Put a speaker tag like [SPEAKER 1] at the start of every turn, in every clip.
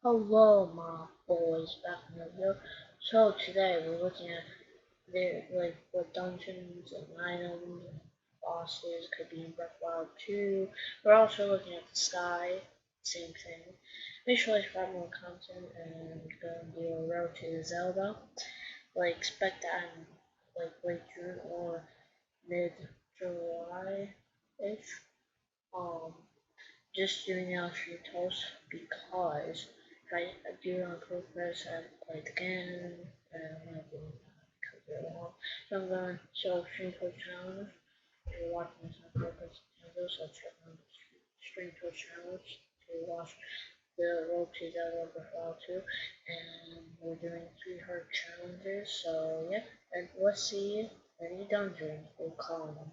[SPEAKER 1] Hello, my boys, back in the video. So today we're looking at what dungeons and items and bosses could be in Breath of the Wild 2. We're also looking at the sky, same thing. Make sure you subscribe more content and gonna do a road to Zelda. Expect that in late June or mid July ish. Um just doing out stream toast because I do it on purpose. I haven't played the game and I didn't because they're long. So I'm going to show stream toast challenge. If you're watching this on purpose, so check on the stream toast challenge to watch the road to Zelda Breath 2. And we're doing 3 hard challenges. So yeah, and let's see any dungeons we'll call them.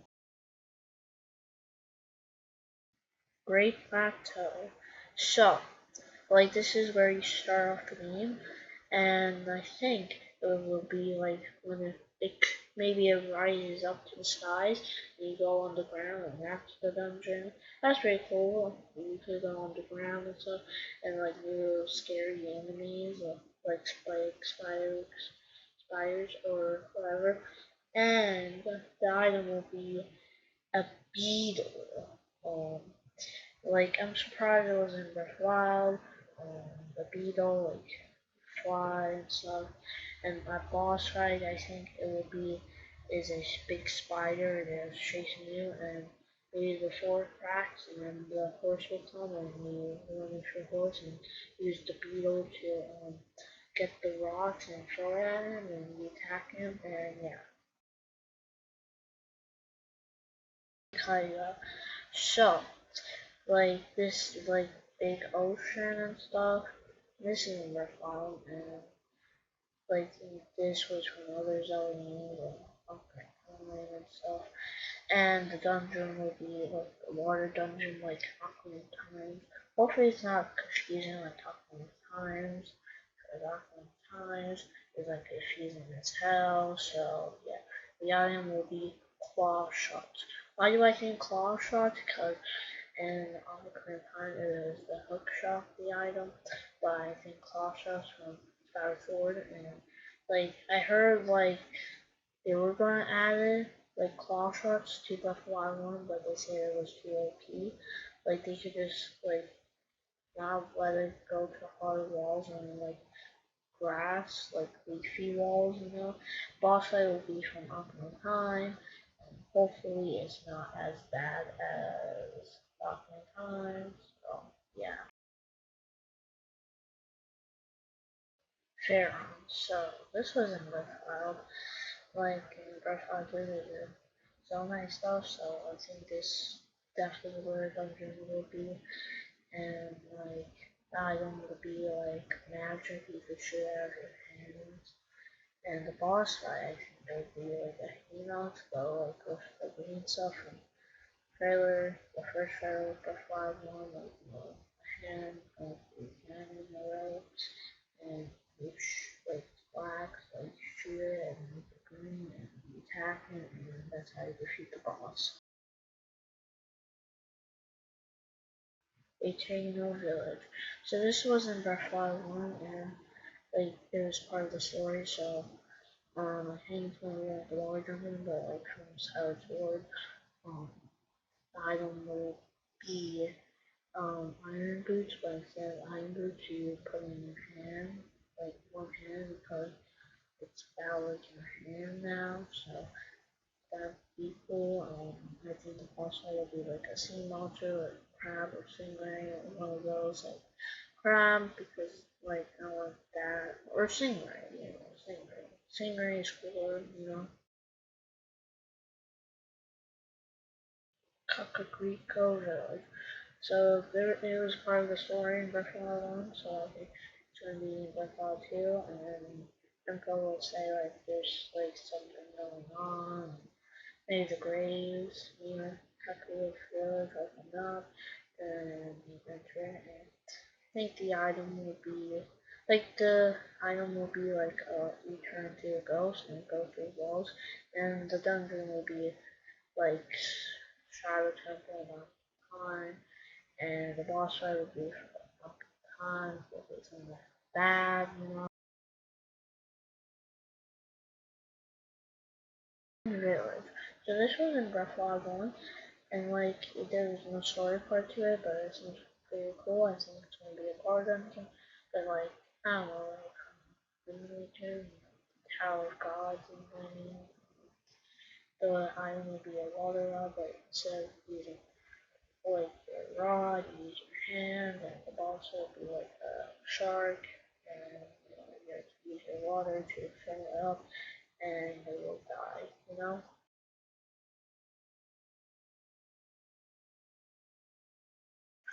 [SPEAKER 1] Great Plateau. So this is where you start off the game, and I think it will be when maybe it rises up to the skies and you go on the ground and that's the dungeon. That's pretty cool. You could go on the ground and stuff and little scary enemies spiders or whatever. And the item will be a beetle. I'm surprised it was in Breath of the Wild. The beetle, fly and stuff. And my boss fight, I think it will be is a big spider that's chasing you, and maybe the sword cracks, and then the horse will come, and you run with your horse and use the beetle to get the rocks and throw it at him, and you attack him, and yeah. Kinda. So, this big ocean and stuff. This is Breath of the Wild, and like this was from other Zelda games and Ocarina and stuff. And the dungeon will be like a water dungeon like Ocarina of Time. Hopefully it's not confusing like Ocarina of Times, because Ocarina of Times is confusing as hell. So yeah, the item will be claw shots. Why do I think claw shots? Because in Ocarina of Time it is the hook shot the item, but I think claw shots from Skyward Sword, and I heard they were gonna add it claw shots to Breath of the Wild 1, but they said it was too OP. They could just not let it go to hard walls and grass, leafy walls, you know. Boss fight will be from Ocarina of Time, and hopefully it's not as bad as Ocarina of Time. So yeah. Fair. So this was in Breath of the Wild. In Breath of the Wild 3 they so many stuff, so I think this definitely where dungeon will be, and the item will be magic you could shoot out of your hands, and the boss fight I think will be a hero, so with the green stuff from trailer, the first trailer with the five one, hand, hand in the road, and which black, shoot it, and green, and you attack it, and that's how you defeat the boss. A Taino village. So this was in Breath of the Wild 1, and it was part of the story. So I think it's gonna be the lower dungeon, but from Skyward Sword, um, the item will be iron boots, but instead of iron boots, you put in your hand, one hand, because it's Ballard your hand now. So that would be cool. I think the boss fight will be a sea monster, crab or stingray, or one of those, crab, because I want that, or stingray, stingray. Stingray is cooler, Kakariko Village. So it was part of the story in Breath of the Wild 1, so I think it's gonna be in Breath of the Wild 2, and then Impa will say there's something going on, maybe the graves, Kakariko Village opened up, and you enter it, and I think the item will be you turn into a ghost and go through walls, and the dungeon will be like Shadow Temple and Time, and the boss fight will be from times, hopefully it's not that bad, you know. Really. So this was in Breath of the Wild 1, and like there's no story part to it, but it seems pretty cool. I think it's gonna be a bar dungeon, but like I don't know, like the Tower of Gods and I mean the item would be a water rod, but instead of using like your rod, you use your hand, and the boss would be like a shark, and you have to use your water to fill it up, and they will die, you know.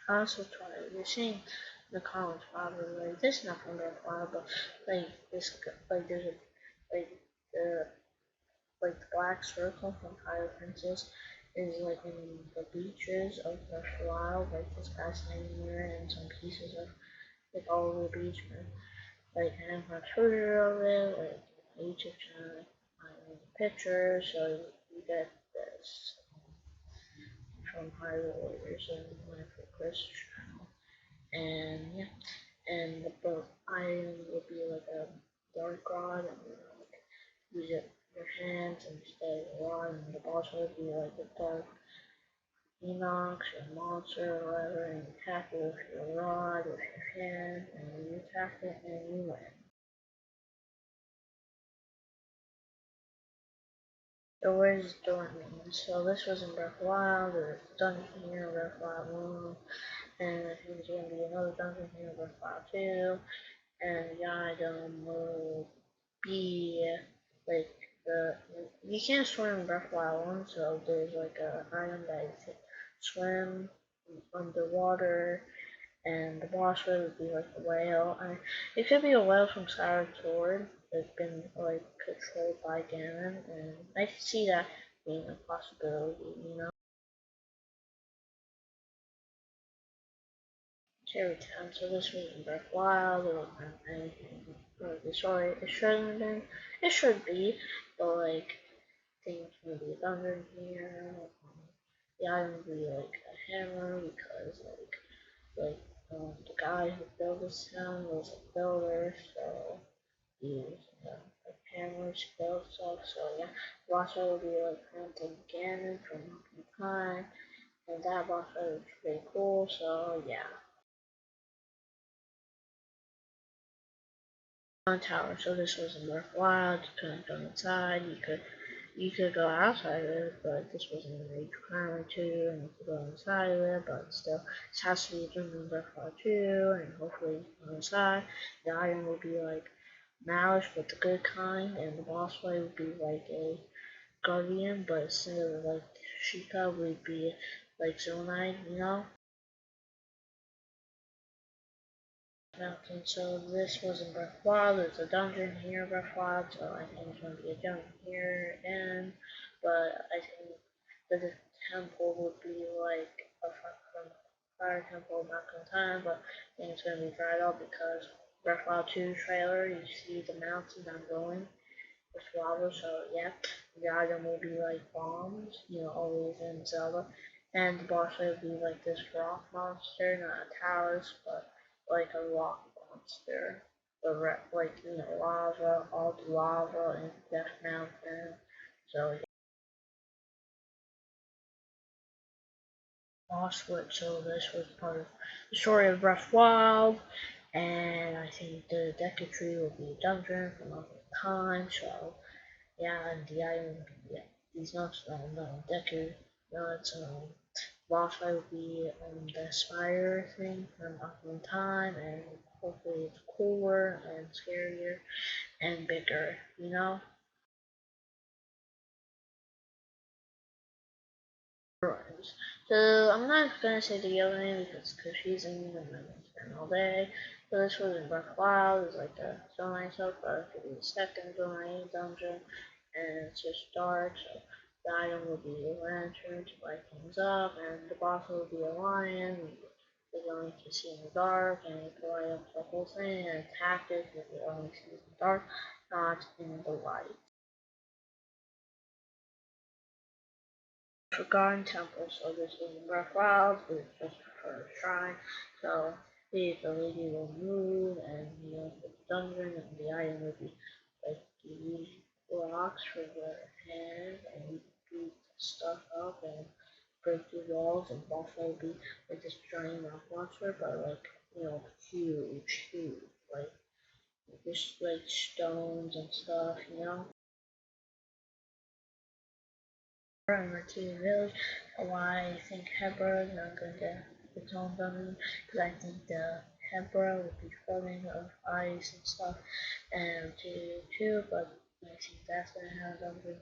[SPEAKER 1] Also try you're seeing the comments probably like this is not from Breath of the Wild, but like this like there's a like the like the black circle from Pirate Princess is like in the beaches of Breath of the Wild, like this guy's standing there and some pieces of like all over the beach and like I have a photo of it, like YouTube channel, pictures, so you get this from Hyrule Warriors and my Chris channel. And yeah, and the boat item would be like a dark rod, and like use it your hands instead of a rod, and the boss would be like a dark Enox or monster or whatever, and you attack it with your rod, with your hand, and you attack it and you win. So where's Dortmund? So this was in Breath of the Wild, there's a dungeon here in Breath of the Wild 1, and I think there's going to be another dungeon here in Breath of the Wild 2, and the item will be like the you can't swim in Breath of the Wild 1, so there's like a item that you can swim underwater, and the boss would be like a whale. It could be a whale from Skyward Sword that's been like controlled by Ganon, and I can see that being a possibility, you know. Cherry Town, so this was in Breath of the Wild, it wasn't anything like the story it shouldn't have been. It should be, but like things gonna be a dungeon here. The item would be like a hammer because the guy who built this town was a builder, so he used like hammers to build stuff. So yeah, the boss fight would be like Phantom Ganon from Time, and that boss fight was pretty cool. So yeah. On tower, so this wasn't worthwhile. You couldn't go inside. You could go outside of it, but this wasn't a major requirement too, and you could go inside of it, but still, this has to be done in Breath too, and hopefully on inside. The item would be like Malice, but the good kind, and the boss fight would be like a Guardian, but instead of like Sheikah would be like Zonite, you know? Mountain. So this was in Breath of the Wild. There's a dungeon here in Breath of the Wild, so I think there's going to be a dungeon here again. But I think that the temple would be like a fire temple back in time, but I think it's going to be dried up because Breath of the Wild 2 trailer, you see the mountain I'm going with lava, so yeah, the item will be like bombs, always in Zelda. And the boss fight will be like this rock monster, not a Talus, but like a rock monster. Like, lava, all the lava in Death Mountain. So yeah. Boss wood, so this was part of the story of Breath of the Wild. And I think the Deku Tree will be a dungeon from other time, so yeah, and the item, yeah, these notes, no, Deku, no, it's, boss fight would be, the Spire thing from Ocarina of Time, and hopefully it's cooler and scarier and bigger, you know? So I'm not gonna say the yellow name because it's confusing and I'm gonna spend all day. So this was in Breath of the Wild, it's like the Zone so far it could be the second Zone dungeon, and it's just dark, so the item will be a lantern to light things up, and the boss will be a lion. You're going to see in the dark, and you can light up the whole thing and attack it if you only see in the dark, not in the light. Forgotten Temple, so this is in Breath of the Wild, but it's just for a shrine. So the lady will move, and the dungeon and the item will be like you use rocks for the hand, and you beat stuff up and break through walls, and boss will be like this giant rock monster, but like huge, like just like stones and stuff. Remember to the village. Why I think Hebra is not going to its own dungeon, because I think the Hebra would be floating of ice and stuff, and too, but I think that's gonna have dungeon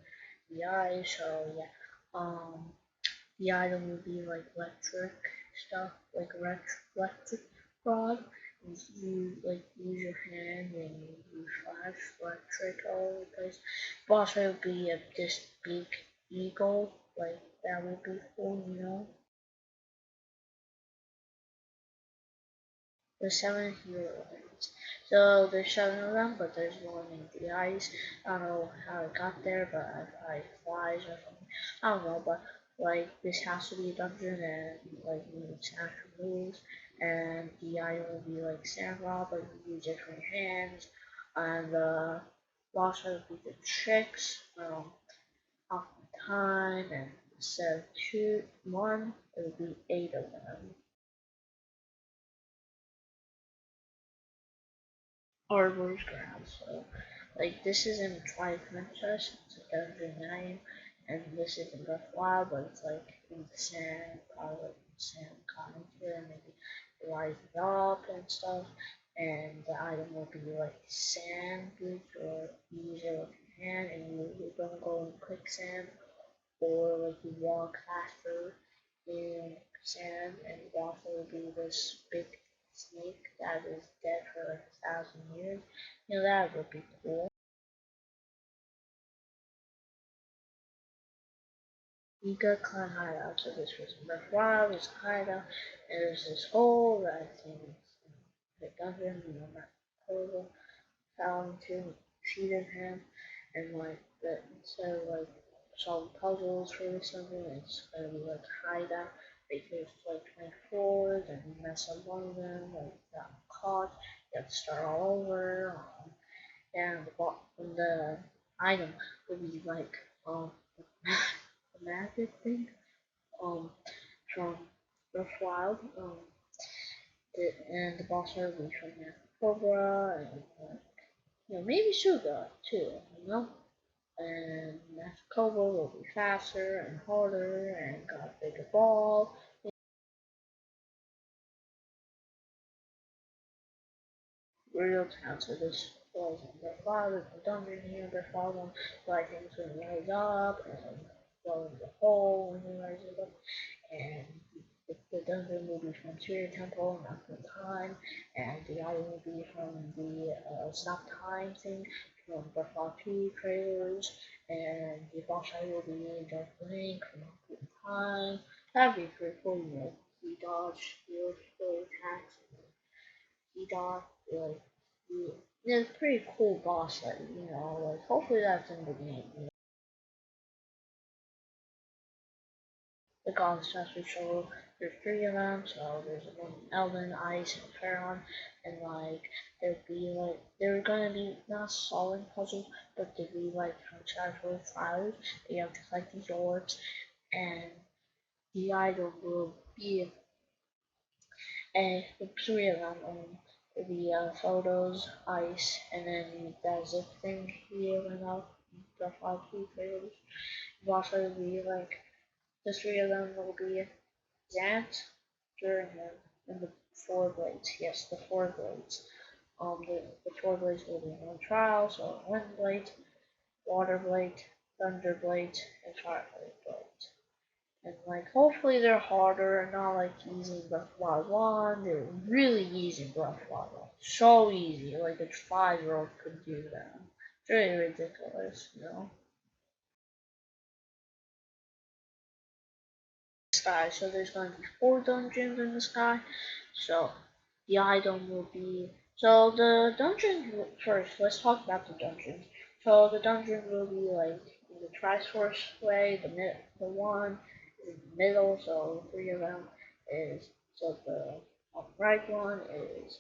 [SPEAKER 1] the ice. So yeah, the item would be like electric stuff, like electric rod. And you like use your hand and you flash electric all over the place. Boss would be this big eagle, like that would be cool. The seven heroines. So there's seven of them, but there's one in the ice. I don't know how it got there, but I flies or something. I don't know, but like this has to be a dungeon and like needs actual moves, and the item will be like sand rock, but you use it for your hands, and boss will be the tricks off the time, and instead of one, it would be eight of them. Arbor's ground. So, like, this isn't Twilight Princess, it's a Dungeon 9, and this isn't Breath of the Wild, but it's like in the sand, probably like in the sand common here, and maybe rising up and stuff. And the item will be like sand boots or easier with your hand, and you don't go in quicksand or like you walk faster in sand, and it also would be this big snake that is dead for like 1,000 years. That would be cool. You could climb hideout, so this was Wild, there's a hideout, and there's this hole that I think is the dungeon, that portal found to cheated him, and like that instead of like solving puzzles for this dungeon, it's gonna be like hideout. Because like 24, then you mess up one of them, like got caught, you have to start all over. And the item would be like the magic thing um from Breath of the Wild. And the boss would be from Cobra and maybe Suga too. And Master Cobra will be faster and harder and got a bigger ball. Real time, so this was their father, the dungeon here, their father, like things when he rise up and go in the hole when he rises up, and the dungeon will be from Spirit Temple, not from time, and the item will be from the Stop Time thing from the Fall 2 trailers, and the boss fight will be Dark Link from Ocarina of Time. That'd be pretty cool. He dodge, heal, attacks, he got like it's a pretty cool boss fight. Like hopefully that's in the game. The gods as we show there's three of them, so there's one Elden, Ice, and Pharaon, and like there'd be like there were gonna be not solving puzzles, but there'd be like actual trials that you have to fight these orbs, and the idol will be and the three of them the photos, ice, and then that zip thing here went out. The 5 2 photos. Also, be like the three of them will be Zant, Durham, and the four blades. Yes, the four blades. The four blades will be on trial, so wind blade, water blade, thunder blade, and fire blade. And like hopefully they're harder and not like easy in Breath of the Wild 1. They're really easy in Breath of the Wild 1. So easy, like a 5-year-old could do that. It's really ridiculous. Sky, so there's going to be 4 dungeons in the sky. So the item will be so the dungeon first. Let's talk about the dungeons. So the dungeon will be like in the Trisource way. The one is in the middle. So 3 of them is so On the right one is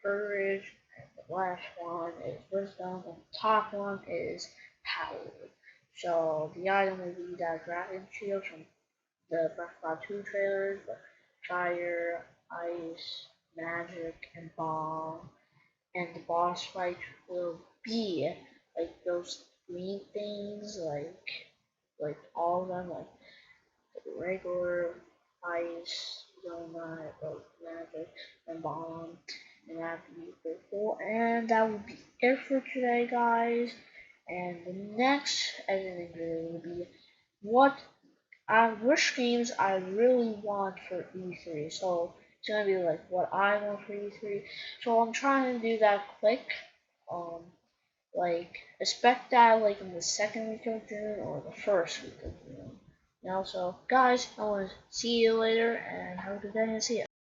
[SPEAKER 1] courage, and the last one is wisdom, and the top one is power. So the item will be that dragon shield from the Breath of God 2 trailers, but fire, ice, magic, and bomb. And the boss fight will be like those green things, like all of them, like regular ice, donut, or magic, and bomb, and that'd be pretty cool. And that would be it for today, guys. And the next editing video will be what which games I really want for E3. So it's gonna be like what I want for E3. So I'm trying to do that quick. Um, like expect that like in the second week of June or the first week of June. So guys, I want to see you later and have a good day and see ya.